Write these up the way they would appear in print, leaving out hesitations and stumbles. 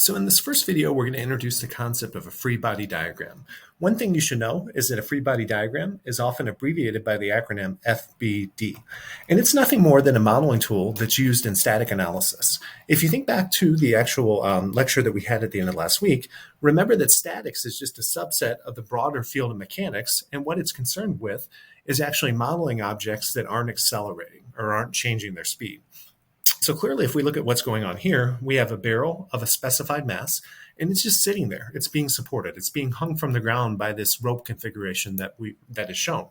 So in this first video, we're going to introduce the concept of a free body diagram. One thing you should know is that a free body diagram is often abbreviated by the acronym FBD. And it's nothing more than a modeling tool that's used in static analysis. If you think back to the actual lecture that we had at the end of last week, remember that statics is just a subset of the broader field of mechanics, and what it's concerned with is actually modeling objects that aren't accelerating or aren't changing their speed. So clearly, if we look at what's going on here, we have a barrel of a specified mass, and it's just sitting there. It's being supported. It's being hung from the ground by this rope configuration that is shown.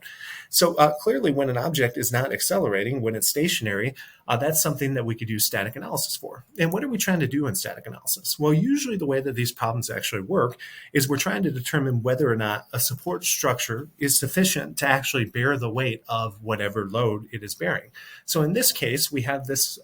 So clearly, when an object is not accelerating, when it's stationary, that's something that we could use static analysis for. And what are we trying to do in static analysis? Well, usually the way that these problems actually work is we're trying to determine whether or not a support structure is sufficient to actually bear the weight of whatever load it is bearing. So in this case, we have this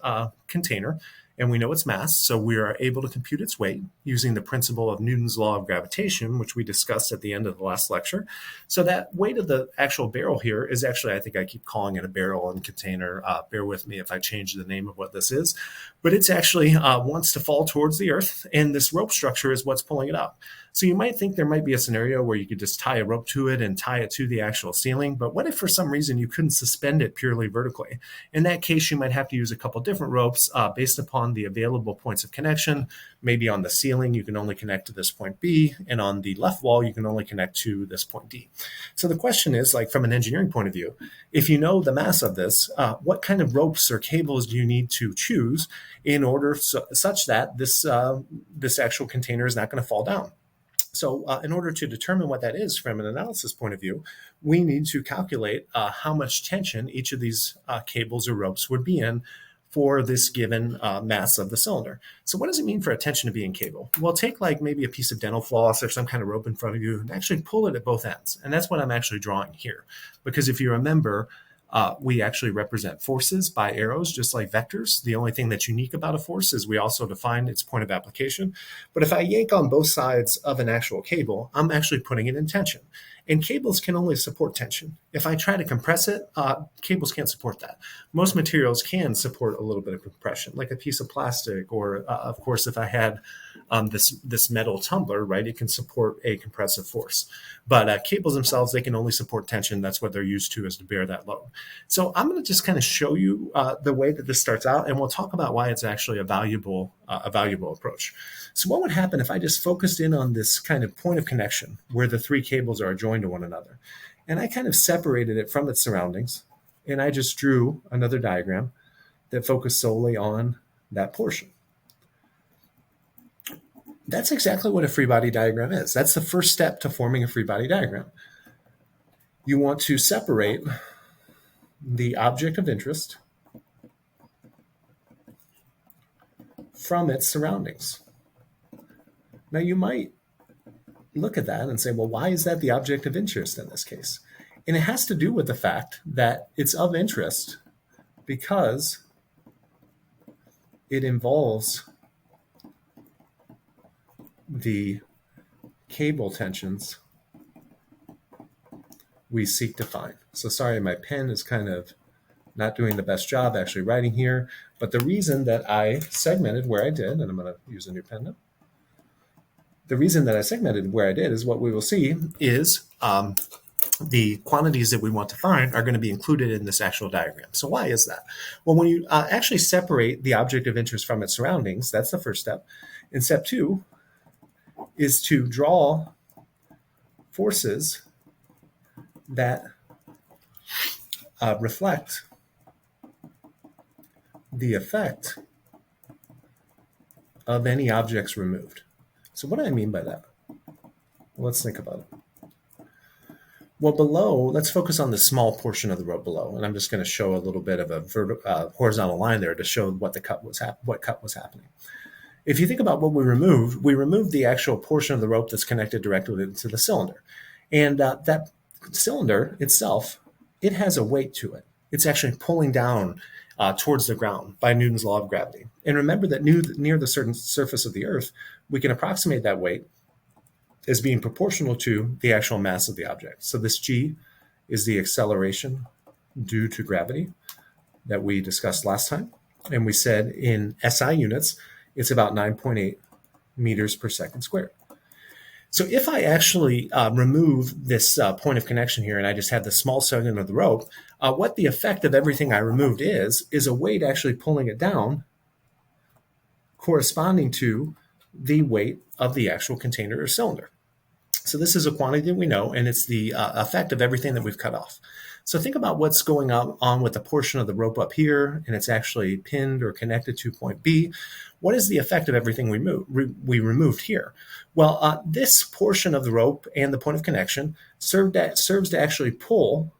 container, and we know its mass, so we are able to compute its weight using the principle of Newton's law of gravitation, which we discussed at the end of the last lecture. So that weight of the actual barrel here is actually, I think I keep calling it a barrel and container. Bear with me if I change the name of what this is. But it's actually wants to fall towards the earth, and this rope structure is what's pulling it up. So you might think there might be a scenario where you could just tie a rope to it and tie it to the actual ceiling, but what if for some reason you couldn't suspend it purely vertically? In that case, you might have to use a couple different ropes based upon the available points of connection. Maybe on the ceiling, you can only connect to this point B, and on the left wall, you can only connect to this point D. So the question is, like from an engineering point of view, if you know the mass of this, what kind of ropes or cables do you need to choose in order such that this actual container is not going to fall down? So in order to determine what that is from an analysis point of view, we need to calculate how much tension each of these cables or ropes would be in for this given mass of the cylinder. So what does it mean for a tension to be in cable? Well, take like maybe a piece of dental floss or some kind of rope in front of you and actually pull it at both ends. And that's what I'm actually drawing here. Because if you remember, we actually represent forces by arrows, just like vectors. The only thing that's unique about a force is we also define its point of application. But if I yank on both sides of an actual cable, I'm actually putting it in tension. And cables can only support tension. If I try to compress it, cables can't support that. Most materials can support a little bit of compression, like a piece of plastic, or of course, if I had this metal tumbler, right, it can support a compressive force. But cables themselves, they can only support tension. That's what they're used to, is to bear that load. So I'm going to just kind of show you the way that this starts out, and we'll talk about why it's actually a valuable approach. So what would happen if I just focused in on this kind of point of connection where the three cables are joined to one another, and I kind of separated it from its surroundings, and I just drew another diagram that focused solely on that portion? That's exactly what a free body diagram is. That's the first step to forming a free body diagram. You want to separate the object of interest from its surroundings. Now, you might look at that and say, well, why is that the object of interest in this case? And it has to do with the fact that it's of interest because it involves the cable tensions we seek to find. So sorry, my pen is kind of not doing the best job actually writing here, but the reason that I segmented where I did, and I'm going to use a new pen now. The reason that I segmented where I did is what we will see is the quantities that we want to find are going to be included in this actual diagram. So why is that? Well, when you actually separate the object of interest from its surroundings, that's the first step. And step two is to draw forces that reflect the effect of any objects removed. So what do I mean by that? Well, let's think about it. Well, below, let's focus on the small portion of the rope below, and I'm just going to show a little bit of a horizontal line there to show what cut was happening. If you think about what we removed the actual portion of the rope that's connected directly to the cylinder. And that cylinder itself, it has a weight to it. It's actually pulling down towards the ground by Newton's law of gravity. And remember that near the certain surface of the Earth, we can approximate that weight as being proportional to the actual mass of the object. So this G is the acceleration due to gravity that we discussed last time. And we said in SI units, it's about 9.8 meters per second squared. So if I actually remove this point of connection here and I just have the small segment of the rope, what the effect of everything I removed is a weight actually pulling it down corresponding to the weight of the actual container or cylinder. So this is a quantity that we know, and it's the effect of everything that we've cut off. So think about what's going on with the portion of the rope up here, and it's actually pinned or connected to point B. What is the effect of everything we removed here? Well, this portion of the rope and the point of connection serves to actually pull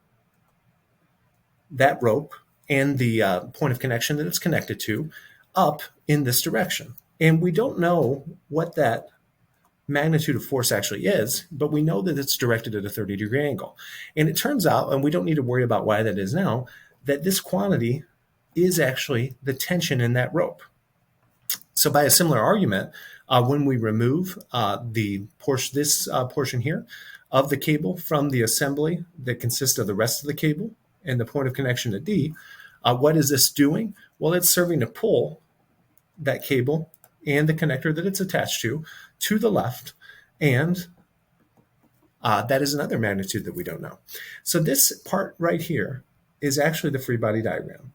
that rope and the point of connection that it's connected to up in this direction. And we don't know what that magnitude of force actually is, but we know that it's directed at a 30-degree angle. And it turns out, and we don't need to worry about why that is now, that this quantity is actually the tension in that rope. So by a similar argument, when we remove this portion here of the cable from the assembly that consists of the rest of the cable and the point of connection at D, what is this doing? Well, it's serving to pull that cable and the connector that it's attached to the left, and that is another magnitude that we don't know. So this part right here is actually the free body diagram.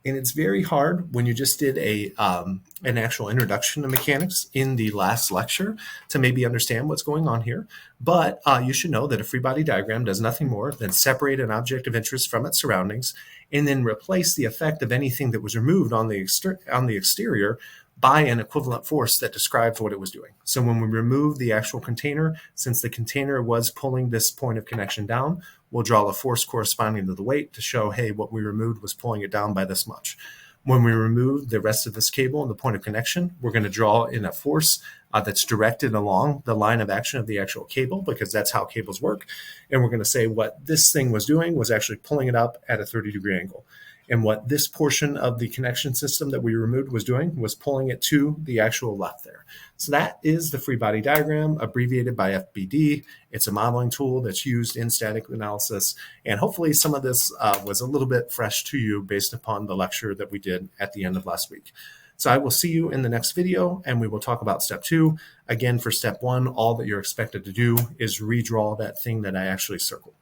And it's very hard when you just did an actual introduction to mechanics in the last lecture to maybe understand what's going on here. But you should know that a free body diagram does nothing more than separate an object of interest from its surroundings and then replace the effect of anything that was removed on the exterior by an equivalent force that describes what it was doing. So when we remove the actual container, since the container was pulling this point of connection down, we'll draw a force corresponding to the weight to show, hey, what we removed was pulling it down by this much. When we remove the rest of this cable and the point of connection, we're going to draw in a force that's directed along the line of action of the actual cable, because that's how cables work. And we're going to say what this thing was doing was actually pulling it up at a 30-degree angle. And what this portion of the connection system that we removed was doing was pulling it to the actual left there. So that is the free body diagram, abbreviated by FBD. It's a modeling tool that's used in static analysis. And hopefully some of this was a little bit fresh to you based upon the lecture that we did at the end of last week. So I will see you in the next video, and we will talk about step 2. Again, for step 1, all that you're expected to do is redraw that thing that I actually circled.